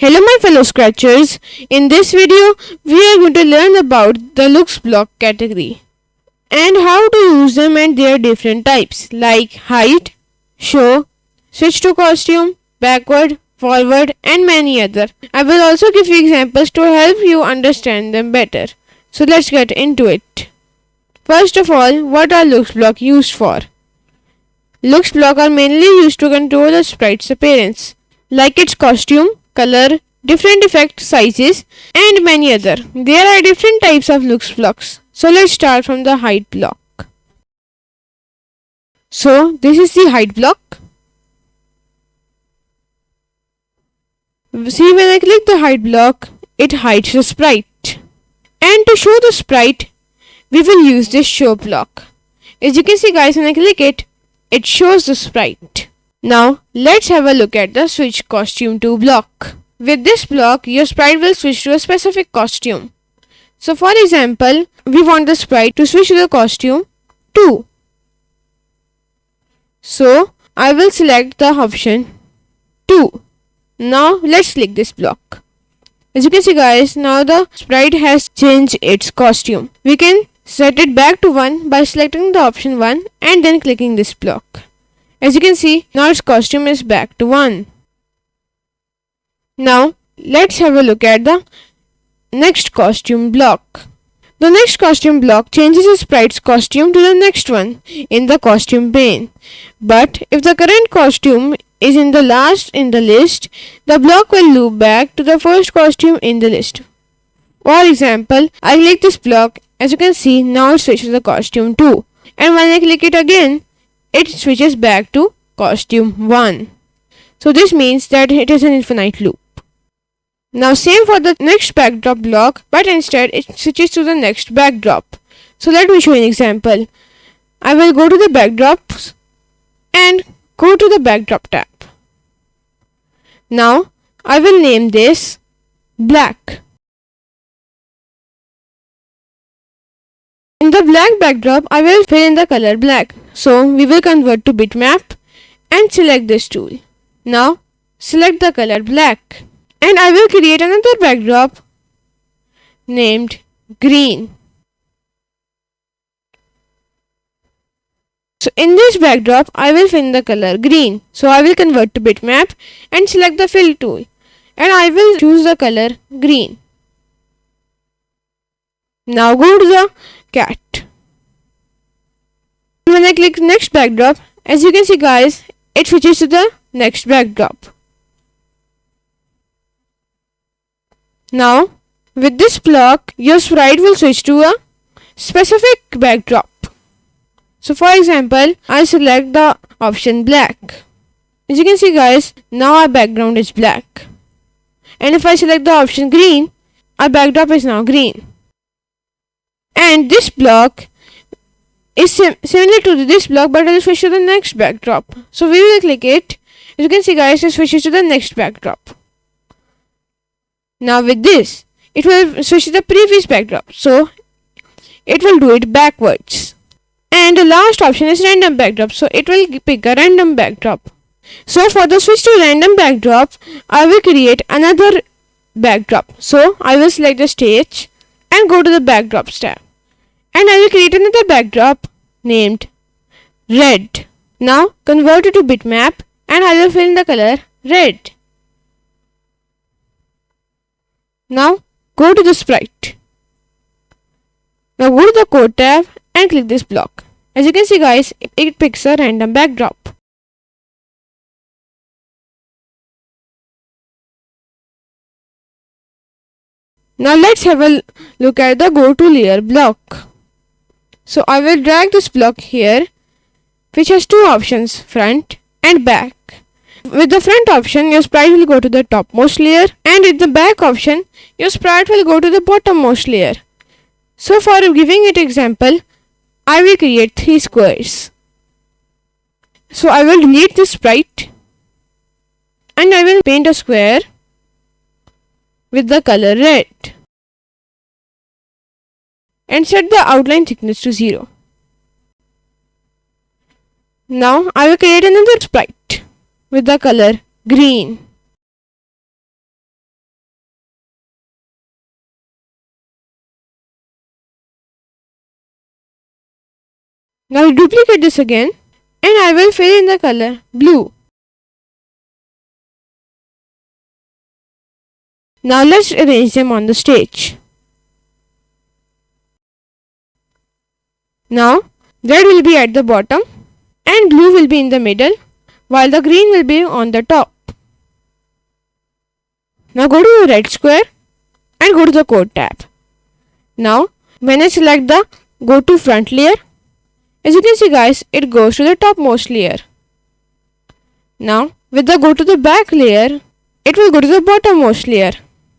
Hello my fellow scratchers, in this video we are going to learn about the looks block category and how to use them and their different types like hide, show, switch to costume, backward, forward and many other. I will also give you examples to help you understand them better. So let's get into it. First of all, what are looks block used for? Looks block are mainly used to control a sprite's appearance, like its costume, color, different effect sizes and many other. There are different types of looks blocks. So let's start from the hide block. So this is the hide block. See, when I click the hide block, it hides the sprite. And to show the sprite, we will use this show block. As you can see guys, when I click it, it shows the sprite. Now let's have a look at the switch costume to block. With this block, your sprite will switch to a specific costume. So for example, we want the sprite to switch to the costume 2. So I will select the option 2. Now let's click this block. As you can see guys, now the sprite has changed its costume. We can set it back to 1 by selecting the option 1 and then clicking this block. As you can see, now its costume is back to 1. Now, let's have a look at the next costume block. The next costume block changes the sprite's costume to the next one in the costume pane. But if the current costume is in the last in the list, the block will loop back to the first costume in the list. For example, I click this block. As you can see, now it switches to the costume 2. And when I click it again, it switches back to costume 1. So this means that it is an infinite loop. Now same for the next backdrop block, but instead it switches to the next backdrop. So let me show you an example. I will go to the backdrops and go to the backdrop tab. Now I will name this black. In the black backdrop, I will fill in the color black. So we will convert to bitmap and select this tool. Now select the color black. And I will create another backdrop named green. So in this backdrop, I will fill in the color green. So I will convert to bitmap and select the fill tool. And I will choose the color green. Now go to the cat. When I click next backdrop, as you can see guys, it switches to the next backdrop. Now, with this block, your sprite will switch to a specific backdrop. So for example, I select the option black. As you can see guys, now our background is black. And if I select the option green, our backdrop is now green. And this block is similar to this block, but it will switch to the next backdrop. So we will click it. As you can see guys, it switches to the next backdrop. Now with this, it will switch to the previous backdrop. So it will do it backwards. And the last option is random backdrop. So it will pick a random backdrop. So for the switch to random backdrop, I will create another backdrop. So I will select the stage and go to the backdrops tab. And I will create another backdrop named red. Now convert it to bitmap and I will fill in the color red. Now go to the sprite. Now go to the code tab and click this block. As you can see guys, it picks a random backdrop. Now let's have a look at the go to layer block. So I will drag this block here, which has two options, front and back. With the front option, your sprite will go to the topmost layer, and with the back option, your sprite will go to the bottommost layer. So for giving it example, I will create 3 squares. So I will delete this sprite and I will paint a square with the color red and set the outline thickness to 0. Now I will create another sprite with the color green. Now duplicate this again and I will fill in the color blue. Now let's arrange them on the stage. Now red will be at the bottom and blue will be in the middle while the green will be on the top. Now go to the red square and go to the code tab. Now when I select the go to front layer, as you can see guys, it goes to the topmost layer. Now with the go to the back layer, it will go to the bottommost layer.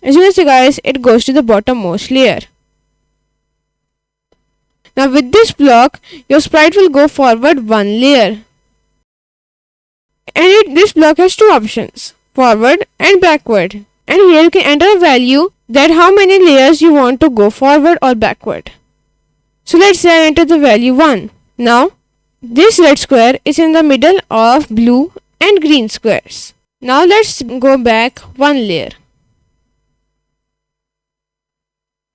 As you can see guys, it goes to the bottommost layer. Now with this block, your sprite will go forward one layer. And this block has two options, forward and backward. And here you can enter a value that how many layers you want to go forward or backward. So let's say I enter the value 1. Now this red square is in the middle of blue and green squares. Now let's go back one layer.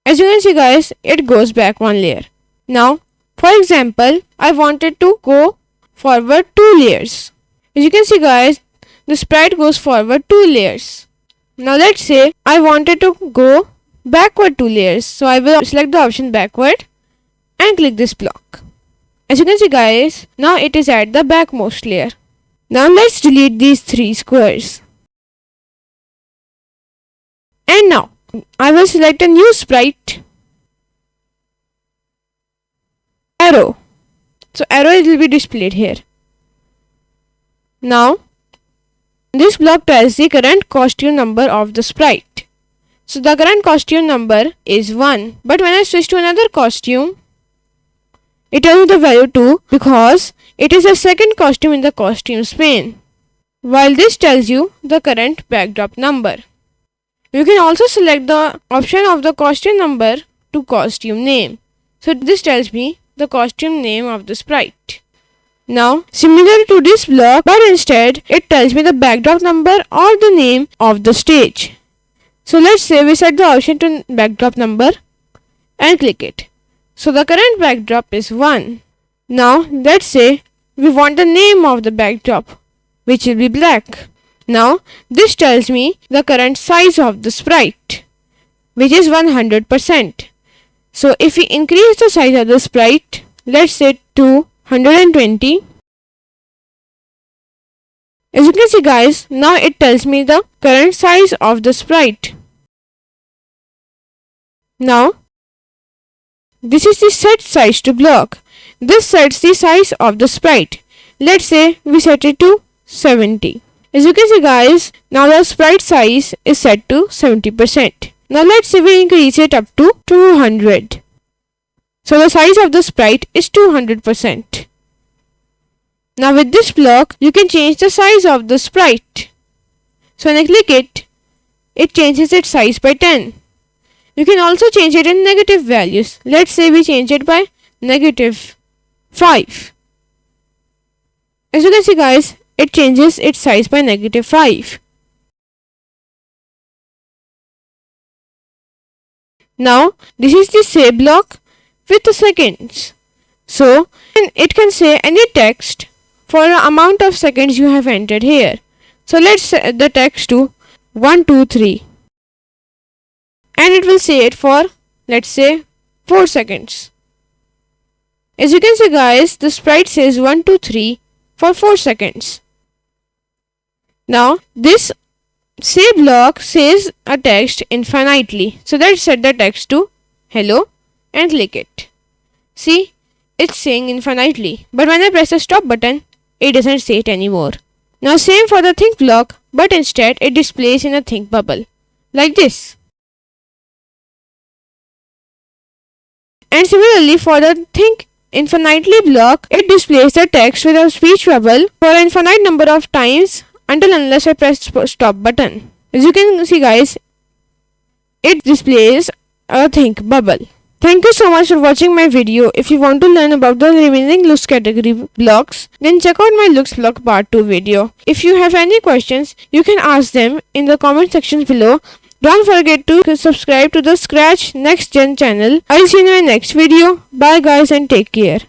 As you can see guys, it goes back one layer. Now for example, I wanted to go forward 2 layers. As you can see guys, the sprite goes forward 2 layers. Now let's say I wanted to go backward 2 layers. So I will select the option backward and click this block. As you can see guys, now it is at the backmost layer. Now let's delete these 3 squares. And now I will select a new sprite, arrow. So arrow will be displayed here. Now this block tells the current costume number of the sprite. So the current costume number is 1. But when I switch to another costume, it tells me the value 2 because it is the second costume in the costumes pane. While this tells you the current backdrop number. You can also select the option of the costume number to costume name. So this tells me the costume name of the sprite. Now, similar to this block, but instead it tells me the backdrop number or the name of the stage. So let's say we set the option to backdrop number and click it. So the current backdrop is 1. Now let's say we want the name of the backdrop, which will be black. Now this tells me the current size of the sprite, which is 100%. So if we increase the size of the sprite, let's say to 120. As you can see guys, now it tells me the current size of the sprite. Now this is the set size to block. This sets the size of the sprite. Let's say we set it to 70. As you can see guys, now the sprite size is set to 70%. Now let's say we increase it up to 200. So the size of the sprite is 200%. Now with this block, you can change the size of the sprite. So when I click it, it changes its size by 10. You can also change it in negative values. Let's say we change it by -5. As you can see guys, it changes its size by -5. Now this is the say block with the seconds. So it can say any text for the amount of seconds you have entered here. So let's set the text to 1, 2, 3. And it will say it for, let's say, 4 seconds. As you can see guys, the sprite says 1, 2, 3 for 4 seconds. Now this say block says a text infinitely. So let's set the text to hello and click it. See, it's saying infinitely, but when I press the stop button, it doesn't say it anymore. Now same for the think block, but instead it displays in a think bubble, like this. And similarly for the think infinitely block, it displays the text with a speech bubble for an infinite number of times until unless I press stop button. As you can see guys, it displays a think bubble. Thank you so much for watching my video. If you want to learn about the remaining looks category blocks, then check out my looks block part 2 video. If you have any questions, you can ask them in the comment section below. Don't forget to subscribe to the Scratch Next Gen channel. I'll see you in my next video. Bye guys and take care.